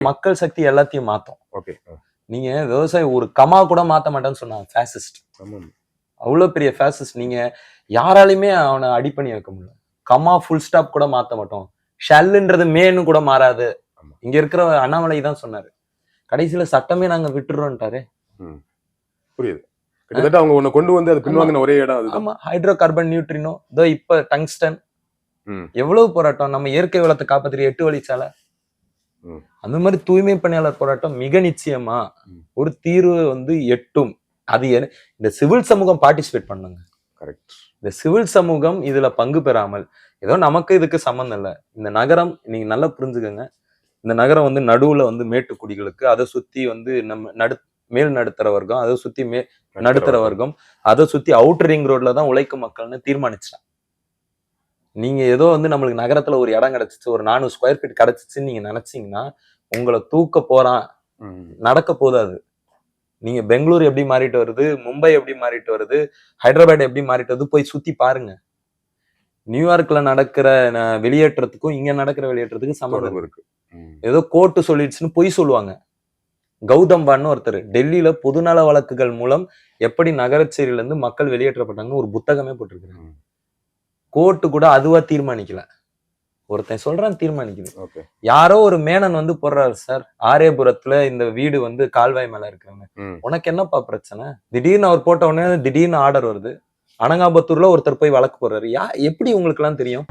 மக்கள் சக்தி எல்லாத்தையும் மாத்தும். ஓகே. நீங்க விவசாயம் ஒரு கமா கூட மாத்த மாட்டேன்னு சொன்னாங்க ஃபேசிஸ்ட். அவ்வளவு பெரிய ஃபேசிஸ்ட். நீங்க யாராலையுமே அவனை அடி பண்ணி வைக்க முடியல. கமா ஃபுல் ஸ்டாப் கூட மாத்த மாட்டோம். ஷல்ன்றது மேன்னு கூட மாறாது. இங்க இருக்கிற அண்ணாமலை தான் சொன்னாரு. கடைசியில சட்டமே நாங்க விட்டுறோம்ட்டாரு. புரியுது. கிட்டத்தட்ட அவங்க ஒண்ணு கொண்டு வந்து அது பின்வாங்கின ஒரே இடம் அதுதான். ஆமா, ஹைட்ரோ கார்பன் நியூட்ரினோ, இதோ இப்ப டங்ஸ்டன். எவ்வளவு போராட்டம். நம்ம இயற்கை வளத்தை காப்பாத்துற 8 வழிச்சாலை. அந்த மாதிரி தூய்மை பணியாளர் போராட்டம் மிக நிச்சயமா ஒரு தீர்வு வந்து எட்டும். அது இந்த சிவில் சமூகம் பார்ட்டிசிபேட் பண்ணுங்க. கரெக்ட். இந்த சிவில் சமூகம் இதுல பங்கு பெறாமல் ஏதோ நமக்கு இதுக்கு சம்மந்தம் இல்லை. இந்த நகரம் நீங்க நல்லா புரிஞ்சுக்கங்க. இந்த நகரம் வந்து நடுவுல வந்து மேட்டுக்குடிகளுக்கு, அதை சுத்தி வந்து நம்ம மேல் நடுத்தர வர்க்கம், அதை சுத்தி நடுத்தர வர்க்கம், அதை சுத்தி அவுட்டர் ரிங் ரோட்ல தான் உழைக்கும் மக்கள்னு தீர்மானிச்சான். நீங்க ஏதோ வந்து நம்மளுக்கு நகரத்துல ஒரு இடம் கிடைச்சிச்சு, ஒரு 400 ஸ்கொயர் ஃபீட் கிடைச்சிச்சுன்னு நீங்க நினைச்சீங்கன்னா உங்களை தூக்க போறான். நடக்க போதாது. நீங்க பெங்களூர் எப்படி மாறிட்டு வருது, மும்பை எப்படி மாறிட்டு வருது, ஹைதராபாத் எப்படி மாறிட்டு வருது, போய் சுத்தி பாருங்க. நியூயார்க்ல நடக்கிற வெளியேற்றத்துக்கும் இங்க நடக்கிற வெளியேற்றத்துக்கும் சம்மந்தம் இருக்கு. ஏதோ கோர்ட்டு சொல்லிடுச்சுன்னு பொய் சொல்லுவாங்க. கௌதம் வான்னு ஒருத்தர் டெல்லியில பொதுநல வழக்குகள் மூலம் எப்படி நகரச்சேரியில இருந்து மக்கள் வெளியேற்றப்பட்டாங்கன்னு ஒரு புத்தகமே போட்டிருக்காங்க. கோர்ட்டு கூட அதுவா தீர்மானிக்கல. ஒருத்தன் சொல்றான் தீர்மானிக்குது. யாரோ ஒரு மேனன் வந்து போடுறாரு, சார் ஆரியபுரத்துல இந்த வீடு வந்து கால்வாய் மேல இருக்காங்க, உனக்கு என்னப்பா பிரச்சனை? திடீர்னு அவர் போட்ட உடனே திடீர்னு ஆர்டர் வருது. அனகாபத்தூர்ல ஒருத்தர் போய் வழக்கு போடுறாரு. எப்படி உங்களுக்கு எல்லாம் தெரியும்?